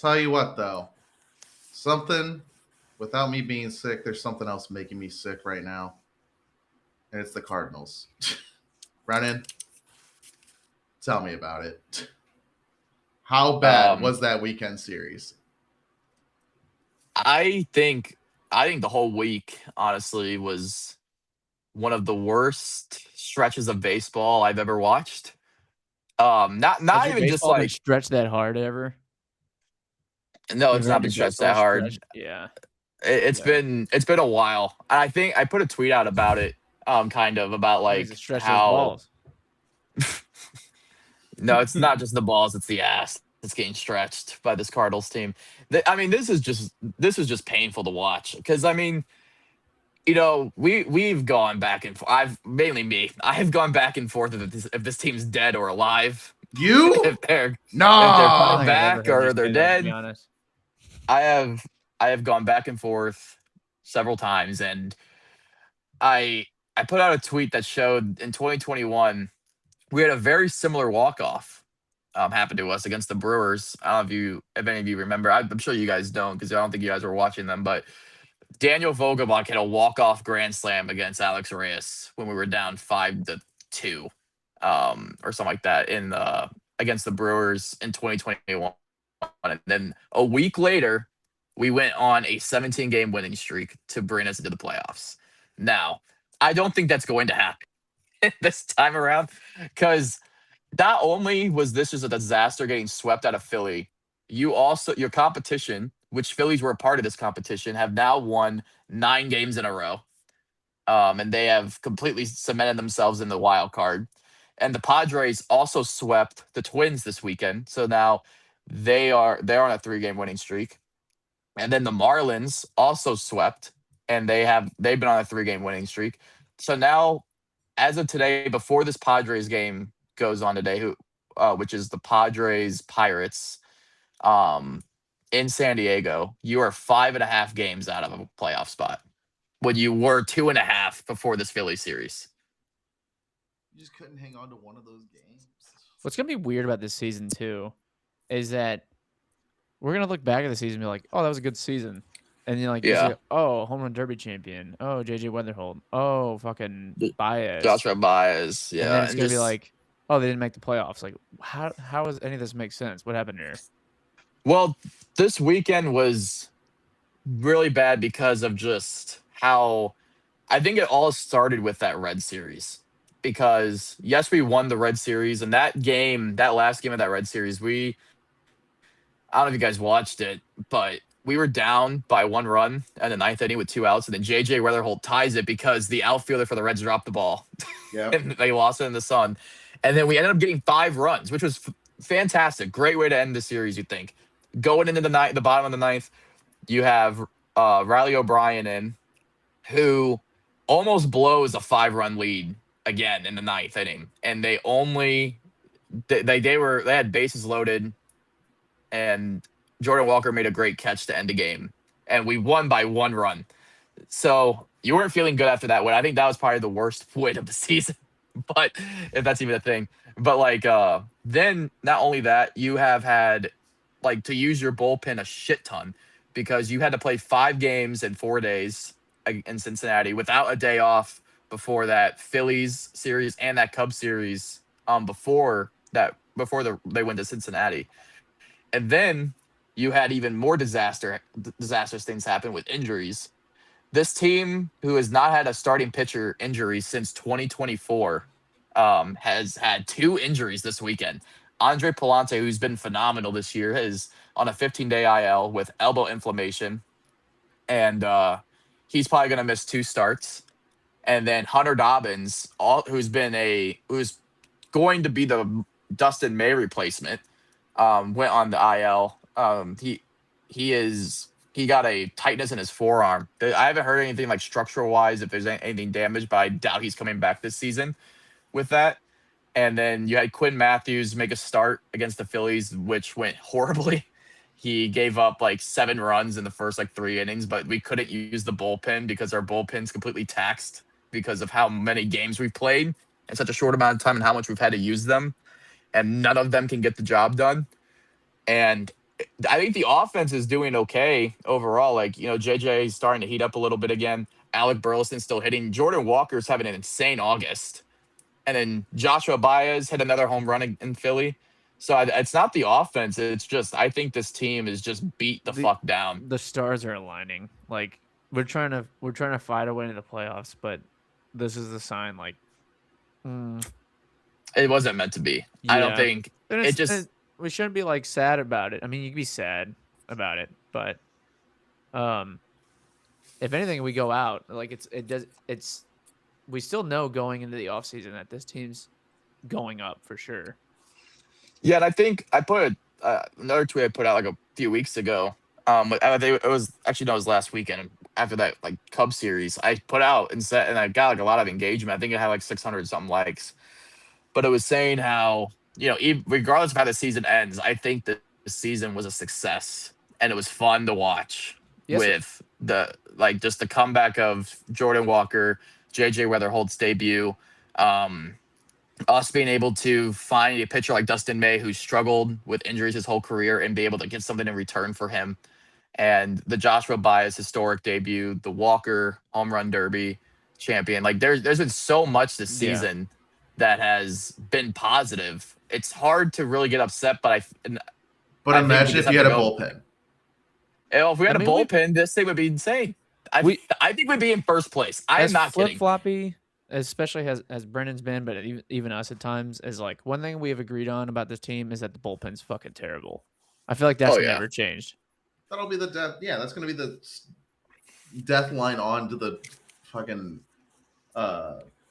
tell you what, though. Something, without me being sick, there's something else making me sick right now. And it's the Cardinals. Brennan, tell me about it. How bad Um, was that weekend series? I think I think the whole week honestly was one of the worst stretches of baseball I've ever watched. Not Has not your even just baseball been like stretched that hard ever? no, You it's ever not had been your stretched that baseball hard. stretched? Yeah. It's Yeah. been a while. And I think I put a tweet out about it, kind of about That means it like stretched those how balls. no, it's not just the balls, it's the ass that's getting stretched by this Cardinals team. I mean, this is just painful to watch because I mean, we've gone back and forth. I've mainly me. I have gone back and forth if this team's dead or alive, You? if they're if they're I don't coming Nah. think I've ever back heard you or they're say that, to be dead. honest. I have I have gone back and forth several times, and I I put out a tweet that showed in 2021 we had a very similar walk off happen to us against the Brewers. I don't know if any of you remember. I'm sure you guys don't because I don't think you guys were watching them, but Daniel Vogelbach had a walk-off grand slam against Alex Reyes when we were down 5-2, or something like that in the against the Brewers in 2021. And then a week later, we went on a 17-game winning streak to bring us into the playoffs. Now, I don't think that's going to happen this time around because not only was this just a disaster getting swept out of Philly, your competition, which Phillies were a part of this competition, have now won 9 games in a row. And they have completely cemented themselves in the wild card. And the Padres also swept the Twins this weekend. So now they're on a 3-game winning streak. And then the Marlins also swept and they've been on a 3-game winning streak. So now as of today, before this Padres game goes on today, which is the Padres Pirates, um, in San Diego, you are 5.5 games out of a playoff spot when you were 2.5 before this Philly series. You just couldn't hang on to one of those games. What's gonna be weird about this season too is that we're gonna look back at the season and be like, "Oh, that was a good season," and then like you Yeah, say, "Oh, home run derby champion. Oh, JJ Weatherhold. Oh, fucking Baez," Joshua Baez. and then Yeah, it's and gonna be just like, "Oh, they didn't make the playoffs." Like, how does any of this make sense? What happened here? well, this weekend was really bad because of just how I think it all started with that Red series. Because yes, we won the Red series, and that last game of that Red series, I don't know if you guys watched it, but we were down by 1 run in the ninth inning with 2 outs, and then JJ Weatherholt ties it because the outfielder for the Reds dropped the ball, Yep. and they lost it in the sun. And then we ended up getting 5 runs, which was fantastic. Great way to end the series, you'd think. Going into the bottom of the ninth, you have Riley O'Brien in, who almost blows a 5 run lead again in the ninth inning, and they had bases loaded, and Jordan Walker made a great catch to end the game, and we won by 1 run. So you weren't feeling good after that win. I think that was probably the worst win of the season, but if that's even a thing. But like, then not only that, you have had like to use your bullpen a shit ton because you had to play 5 games in 4 days in Cincinnati without a day off before that Phillies series and that Cubs series. Before they went to Cincinnati, and then you had even more disastrous things happen with injuries. This team, who has not had a starting pitcher injury since 2024, has had 2 injuries this weekend. Andre Palante, who's been phenomenal this year, is on a 15-day IL with elbow inflammation, and he's probably going to miss 2 starts. And then Hunter Dobbins, who's going to be the Dustin May replacement, went on the IL. He got a tightness in his forearm. I haven't heard anything like structural wise if there's anything damaged, but I doubt he's coming back this season with that. And then you had Quinn Matthews make a start against the Phillies, which went horribly. He gave up like 7 runs in the first like 3 innings, but we couldn't use the bullpen because our bullpen's completely taxed because of how many games we've played in such a short amount of time and how much we've had to use them. And none of them can get the job done. And I think the offense is doing okay overall. Like, JJ is starting to heat up a little bit again. Alec Burleson's still hitting. Jordan Walker's having an insane August. And then Joshua Baez hit another home run in Philly. So it's not the offense. It's just, I think this team is just beat the fuck down. The stars are aligning. Like we're trying to fight our way into the playoffs, but this is the sign. Like, It wasn't meant to be. I don't think it just. We shouldn't be like sad about it. I mean, you can be sad about it, but if anything, we go out like it's we still know going into the offseason that this team's going up for sure. Yeah, and I think I put another tweet I put out like a few weeks ago. I think it was actually no, it was last weekend after that like Cubs series. I put out and said, and I got like a lot of engagement. I think it had like 600 something likes, but it was saying how regardless of how the season ends, I think that the season was a success and it was fun to watch. Yes, with the just the comeback of Jordan Walker, JJ Weatherholt's debut. Us being able to find a pitcher like Dustin May, who struggled with injuries his whole career, and be able to get something in return for him. And the Joshua Baez historic debut, the Walker home run derby champion. Like there's been so much this season that has been positive. It's hard to really get upset, but I imagine if you had a bullpen. If we had a bullpen, this thing would be insane. I think we'd be in first place. I am not kidding. Flip-floppy, especially as Brennan's been, but even us at times, is like one thing we have agreed on about this team is that the bullpen's fucking terrible. I feel like that's never changed. That'll be the death. Yeah, that's going to be the death line on to the fucking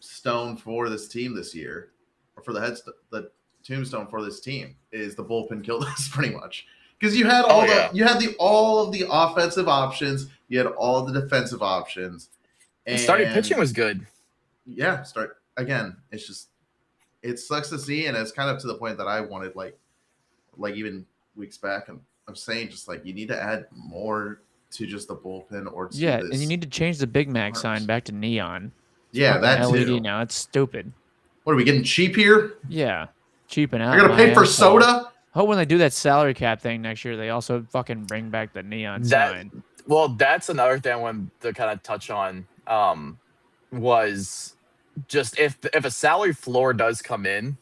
stone for this team this year, or for the tombstone for this team is the bullpen killed us pretty much. Because you had all of the offensive options, you had all the defensive options, and starting pitching was good. Yeah, it's just it sucks to see, and it's kind of to the point that I wanted like even weeks back, and I'm saying just like you need to add more to just the bullpen or to and you need to change the Big Mac sign back to neon. Yeah, that's LED now. It's stupid. What are we getting cheap here? Yeah, cheaping out. We're gonna pay for soda. Hope when they do that salary cap thing next year, they also fucking bring back the neon sign. Well, that's another thing I wanted to kind of touch on. Was just if a salary floor does come in,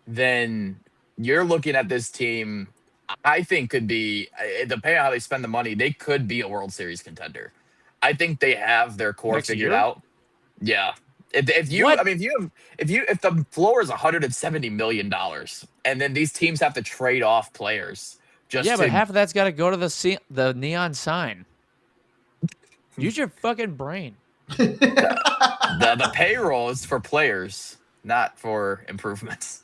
then you're looking at this team. I think could be, depending on how they spend the money, they could be a World Series contender. I think they have their core figured out. Yeah. If the floor is $170 million, and then these teams have to trade off players, but half of that's got to go to the neon sign. Use your fucking brain. The payroll is for players, not for improvements.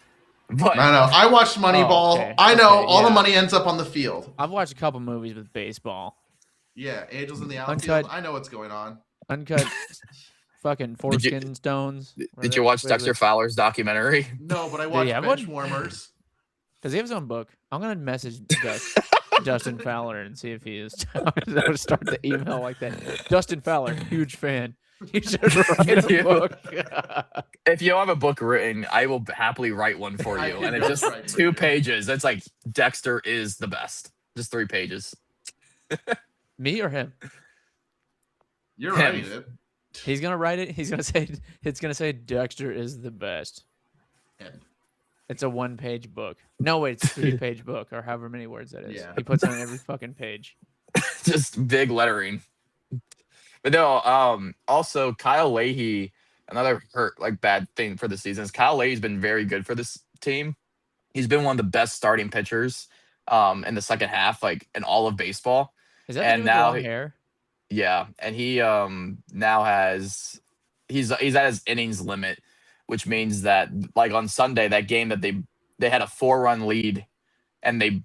But I know. I watched Moneyball. Okay. I know all the money ends up on the field. I've watched a couple movies with baseball. Yeah, Angels in the Outfield. I know what's going on. Uncut. Fucking foreskin stones. Did you watch Dexter Fowler's documentary? No, but I watched Benchwarmers. Does he have his own book? I'm gonna message Dustin Fowler and see if he is. I'm gonna start the email like that. Dustin Fowler, huge fan. You should write a book. If you have a book written, I will happily write one for you. And it's just 2 pages. It's like Dexter is the best. Just 3 pages. Me or him? You're writing it. He's gonna write it. He's gonna say it's gonna say Dexter is the best. End. It's a 1-page book. No, wait, it's a 3-page book, or however many words that is. Yeah. He puts on every fucking page. Just big lettering. But no, also Kyle Leahy, another bad thing for the season is Kyle Leahy's been very good for this team. He's been one of the best starting pitchers in the second half, in all of baseball. Is that and now long hair? Yeah, and he now has he's at his innings limit, which means that on Sunday, that game that they had a 4-run lead and they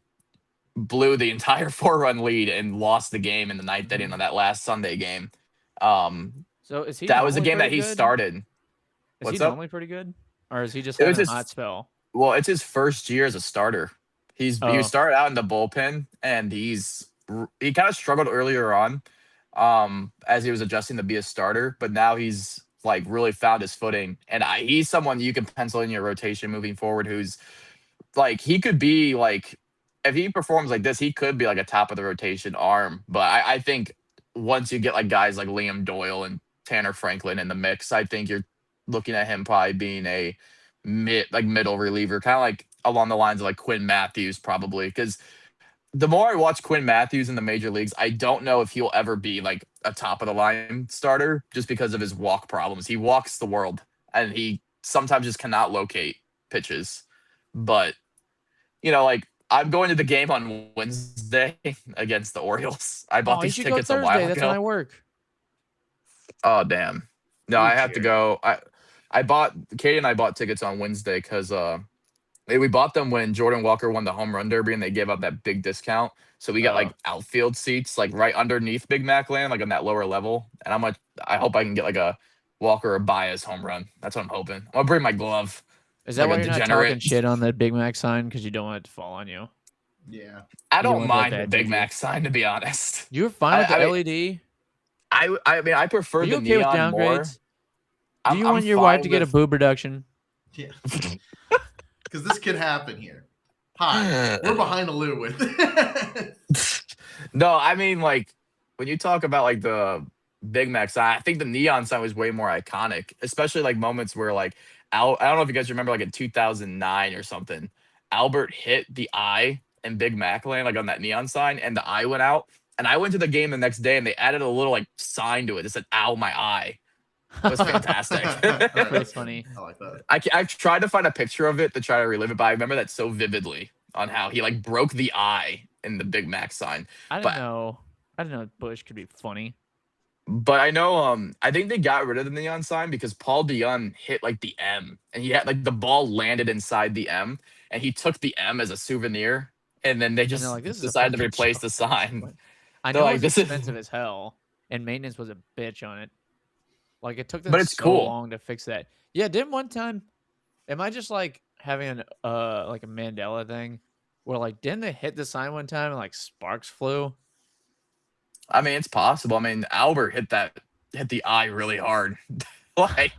blew the entire 4-run lead and lost the game in the ninth inning on that last Sunday game. So is he? That was a game that he started. Is he normally pretty good, or is he just having a hot spell? Well, it's his first year as a starter. He started out in the bullpen, and he kind of struggled earlier on, as he was adjusting to be a starter. But now he's really found his footing, and he's someone you can pencil in your rotation moving forward. Who's he could be if he performs like this, he could be like a top of the rotation arm. But I think once you get like guys like Liam Doyle and Tanner Franklin in the mix, I think you're looking at him probably being a middle reliever, kind of like along the lines of like Quinn Matthews probably. Because the more I watch Quinn Matthews in the major leagues, I don't know if he'll ever be like a top of the line starter just because of his walk problems. He walks the world and he sometimes just cannot locate pitches. But, like I'm going to the game on Wednesday against the Orioles. I bought Oh, you these should go tickets a Thursday. while That's when I ago. work. Oh, damn. No, Who I have to cares? go. Katie and I bought tickets on Wednesday because we bought them when Jordan Walker won the home run derby and they gave out that big discount. So we got like outfield seats, like right underneath Big Mac Land, like on that lower level. And I hope I can get like a Walker or Baez home run. That's what I'm hoping. I'll bring my glove. Is that like why a you're not talking degenerate. shit on the Big Mac sign? Because you don't want it to fall on you. Yeah. I You don't don't want that mind the bad Big juju. Mac sign, to be honest. You were fine with the I mean, LED? I mean, I prefer Are you the okay with neon more. downgrades? Do you I'm want your wife fine to get a with- boob reduction? Yeah. Because this could happen here. Hi, we're behind the loop with it. No, I mean, like, when you talk about, like, the Big Mac sign, I think the neon sign was way more iconic, especially, like, moments where, like, I don't know if you guys remember, like, in 2009 or something, Albert hit the eye in Big Mac Land, like, on that neon sign, and the eye went out. And I went to the game the next day, and they added a little, like, sign to it that said, "Ow, my eye." It was fantastic. All right, Pretty that's funny. I like that. I've tried to find a picture of it to try to relive it, but I remember that so vividly on how he, like, broke the eye in the Big Mac sign. I But- didn't know. I didn't know Bush could be funny. But I know, I think they got rid of the neon sign because Paul DeYoung hit like the M, and he had like the ball landed inside the M, and he took the M as a souvenir, and then they And just they're like, this is a decided to fucking replace joke. the sign. I They're know like, it's this is- expensive as hell, and maintenance was a bitch on it. Like it took them But it's so cool. long to fix that. Yeah, didn't one time? Am I just like having an like a Mandela thing, where like didn't they hit the sign one time and like sparks flew? I mean, it's possible. I mean, Albert hit the eye really hard. Like,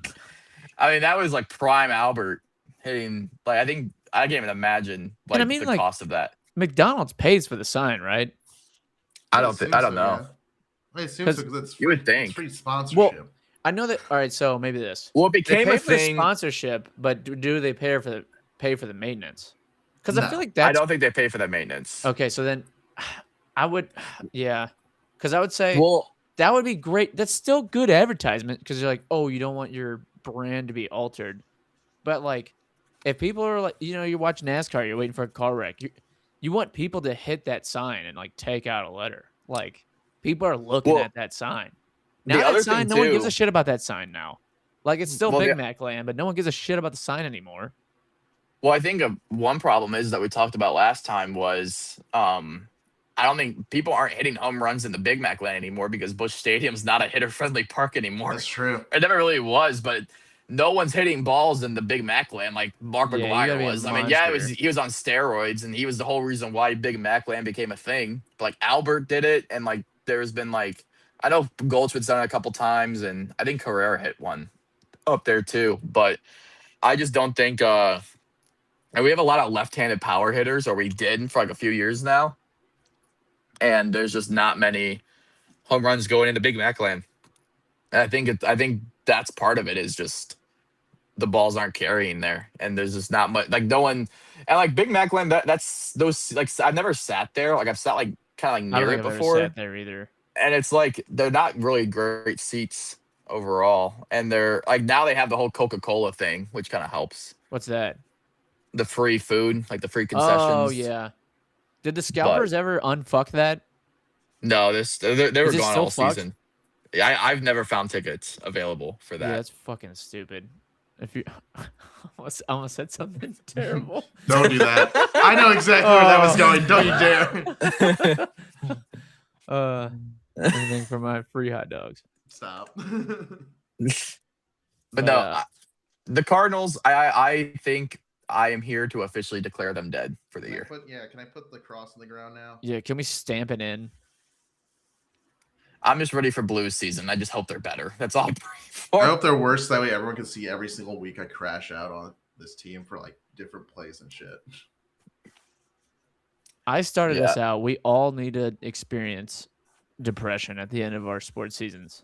I mean, that was like prime Albert hitting. Like, I think I can't even imagine like I mean, the like, cost of that. McDonald's pays for the sign, right? I don't assume know. Yeah. I assume so because it's free. You would think. It's free sponsorship. I know that. All right, so maybe this. Well, it They became pay a for the thing. sponsorship, but do they pay for the maintenance? Because I No. feel like I that's don't think they pay for that maintenance. okay. So then, I would, yeah, because I would say Well, that would be great. That's still good advertisement because you're like, oh, you don't want your brand to be altered, but like, if people are like, you watch NASCAR, you're waiting for a car wreck, you want people to hit that sign and like take out a letter. Like, people are looking at that sign. Now the that other sign, thing no one gives too- a shit about that sign now. Like it's still Well, Big the- Mac Land, but no one gives a shit about the sign anymore. Well, I think one problem is that we talked about last time was I don't think people aren't hitting home runs in the Big Mac Land anymore because Busch Stadium's not a hitter-friendly park anymore. That's true. It never really was, but no one's hitting balls in the Big Mac Land like Mark Yeah, you gotta McGuire be a was. I mean, yeah, monster. he was on steroids, and he was the whole reason why Big Mac Land became a thing. But like Albert did it, and like there's been like I know Goldschmidt's done it a couple times, and I think Carrera hit one up there too. But I just don't think. And we have a lot of left-handed power hitters, or we did for like a few years now. And there's just not many home runs going into Big Mac Land. And I think that's part of it is just the balls aren't carrying there, and there's just not much like no one. And like Big Mac Land, that's those like I've never sat there. Like I've sat like kind of like I don't near think it I've ever before, sat there either. and it's like they're not really great seats overall. And they're like now they have the whole Coca-Cola thing, which kind of helps. What's that? The free food, like the free concessions. Oh yeah. Did the scalpers ever unfuck that? No, they were Is it gone still all fucked? season. Yeah, I've never found tickets available for that. Yeah, that's fucking stupid. If you I almost said something terrible. Don't do that. I know exactly where that was going. Don't you dare. Anything for my free hot dogs. Stop. But no, the Cardinals. I think I am here to officially declare them dead for the year. Can I put the cross on the ground now? Yeah, can we stamp it in? I'm just ready for Blues season. I just hope they're better. That's all I'm praying for. I hope they're worse. That way everyone can see every single week I crash out on this team for like different plays and shit. I started Yeah. this out. We all need to experience depression at the end of our sports seasons.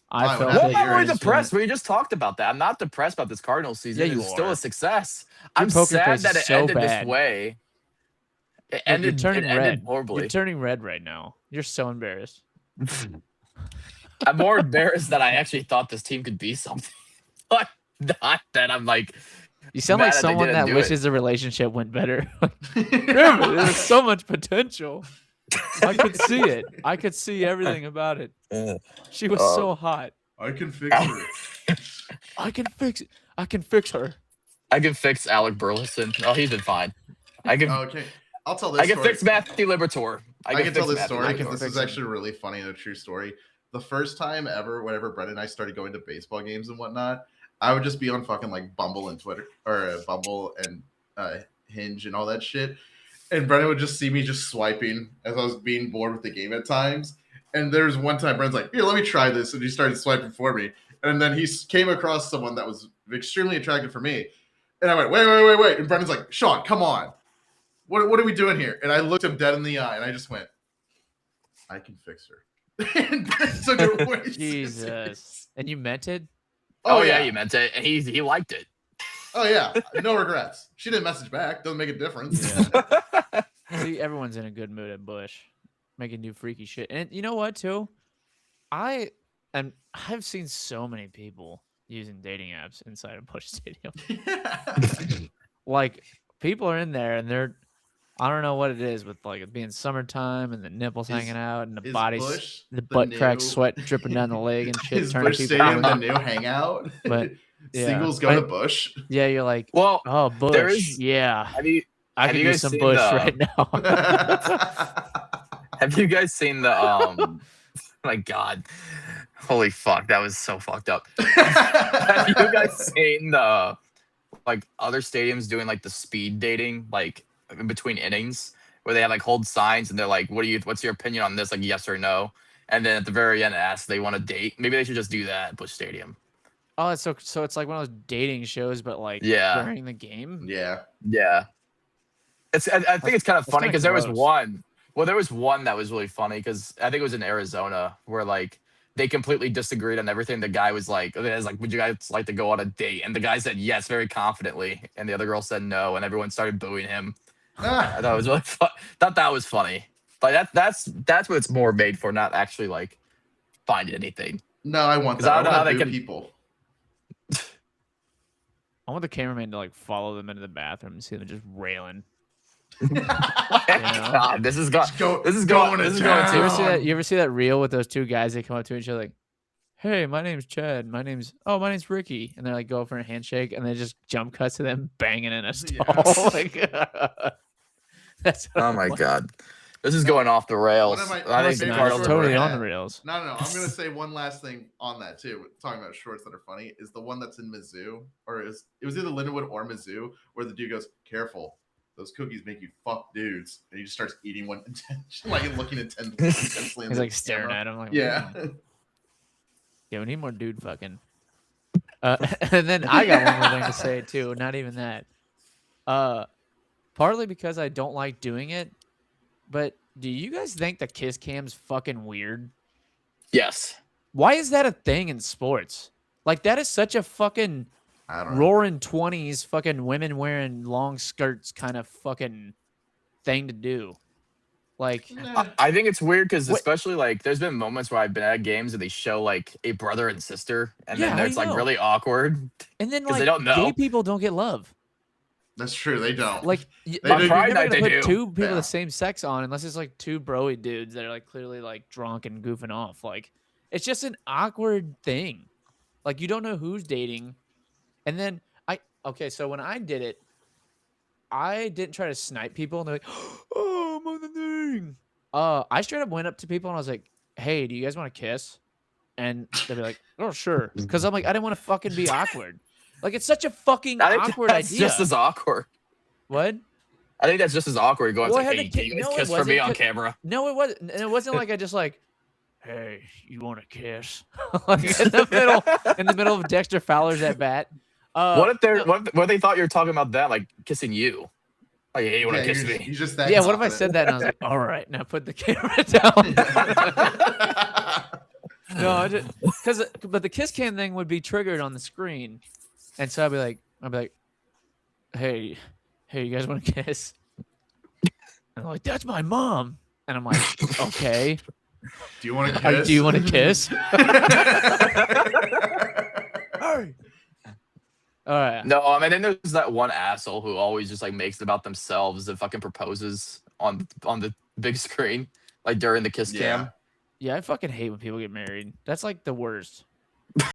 Why? I What felt happened What it. to about we're yours? depressed? We just talked about that. I'm not depressed about this Cardinals season. Yeah, you It's still are. a success. Your I'm poker face sad that is it so ended this bad. way. It Look, you're ended. turning It ended red. horribly. You're turning red right now. You're so embarrassed. I'm more embarrassed that I actually thought this team could be something. But not that I'm like. You sound mad like that they someone didn't that do wishes it. the relationship went better. Damn it, there's so much potential. I could see it. I could see everything about it. She was so hot. I can fix her. I can fix it. I can fix her. I can fix Alec Burleson. Oh, he's been fine. I can. Okay, I'll tell this I can story. fix Matthew Libertor. I can tell fix this Matthew story I because can this fix is him. actually really funny and a true story. The first time ever, whenever Brett and I started going to baseball games and whatnot, I would just be on fucking like Bumble and Twitter or Bumble and Hinge and all that shit. And Brennan would just see me just swiping as I was being bored with the game at times. And there was one time Brennan's like, "Here, let me try this," and he started swiping for me. And then he came across someone that was extremely attractive for me. And I went, wait. And Brennan's like, "Sean, come on. What are we doing here?" And I looked him dead in the eye and I just went, "I can fix her." And Brennan took it way Jesus. serious. And you meant it? Oh yeah, you meant it, and he liked it. Oh yeah, no regrets. She didn't message back. Doesn't make a difference. Yeah. See, everyone's in a good mood at Bush, making new freaky shit. And you know what, too? I've seen so many people using dating apps inside of Bush Stadium. Like, people are in there and they're, I don't know what it is with like it being summertime and the nipples hanging out and the is bodies, Bush the the butt crack new- sweat dripping down the leg and shit, Is turning Bush people Stadium on. the new hangout? But yeah, Singles go to Bush. Yeah, you're like, Well, oh, Bush. there is. Yeah, Have you I have can you use guys some seen Bush the- right now. Have you guys seen the my God, holy fuck, that was so fucked up. Have you guys seen the like other stadiums doing like the speed dating like in between innings where they have like hold signs and they're like, what's your opinion on this, like yes or no, and then at the very end ask they want to date. Maybe they should just do that at Busch Stadium. Oh, it's so it's like one of those dating shows, but like Yeah. during the game. Yeah. I think it's kind of That's funny kinda because there was gross. one. Well, there was one that was really funny because I think it was in Arizona where like they completely disagreed on everything. The guy was like, "Would you guys like to go on a date?" And the guy said yes very confidently, and the other girl said no, and everyone started booing him. I thought it was really fun. Thought that was funny. Like that's what it's more made for, not actually like find anything. No, I want 'Cause that. I I don't know how want they to boo can- people. I want the cameraman to like follow them into the bathroom and see them just railing. God, this is going. Go- This is going going. to This is going You ever too. see that? You ever see that reel with those two guys that come up to each other like, "Hey, my name's Chad. My name's Ricky," and they like go for a handshake, and they just jump cuts to them banging in a stall. Like, that's what Oh I'm my like. God, this is going off the rails. One of my- I my It's think the favorite not. It's Cardinals short totally for on that. the rails. No. I'm gonna say one last thing on that too. Talking about shorts that are funny is the one that's in Mizzou, or it was either Lindenwood or Mizzou, where the dude goes, "Careful, those cookies make you fuck dudes," and he just starts eating one, like looking intensely. in He's the like staring camera. at him like, Yeah. Yeah, we need more dude fucking. And then I got one more thing to say too. Not even that. Partly because I don't like doing it, but do you guys think the kiss cam's fucking weird? Yes. Why is that a thing in sports? Like that is such a fucking I don't know. roaring 20s fucking women wearing long skirts kind of fucking thing to do. Like I think it's weird because What- especially like there's been moments where I've been at games and they show like a brother and sister and Yeah, then how it's do you like know? really awkward. and then 'Cause like they don't know. gay people don't get love. That's true. They don't. Like They you're do. never Pride gonna Night, they put do. two people Yeah. the same sex on unless it's like two broy dudes that are like clearly like drunk and goofing off. Like it's just an awkward thing. Like you don't know who's dating. And then so when I did it, I didn't try to snipe people and they're like, "Oh, I'm on the thing." I straight up went up to people and I was like, "Hey, do you guys want to kiss?" And they'd be like, "Oh, sure." Because I'm like, I didn't want to fucking be awkward. Like it's such a fucking I think awkward that's idea. just as awkward. What? I think that's just as awkward going Well, I like, had hey, to can you guys no, it kiss for me wasn't, on 'cause- camera? No, it wasn't. And it wasn't like I just like, "Hey, you want to kiss?" Like in the middle of Dexter Fowler's at bat. What if they're no, what if they thought you were talking about that, like kissing you? Like, hey, you want to Yeah, kiss you're me? just that. Yeah, what if I said that and I was like, all right, now put the camera down? No, I just but the kiss cam thing would be triggered on the screen, and so I'd be like, hey, you guys want to kiss? And they're like, that's my mom, and I'm like, okay, Do you want to kiss? do you want to kiss? Hey. All right. No, I mean, then there's that one asshole who always just like makes it about themselves and fucking proposes on the big screen, like during the kiss Yeah. cam. Yeah, I fucking hate when people get married. That's like the worst.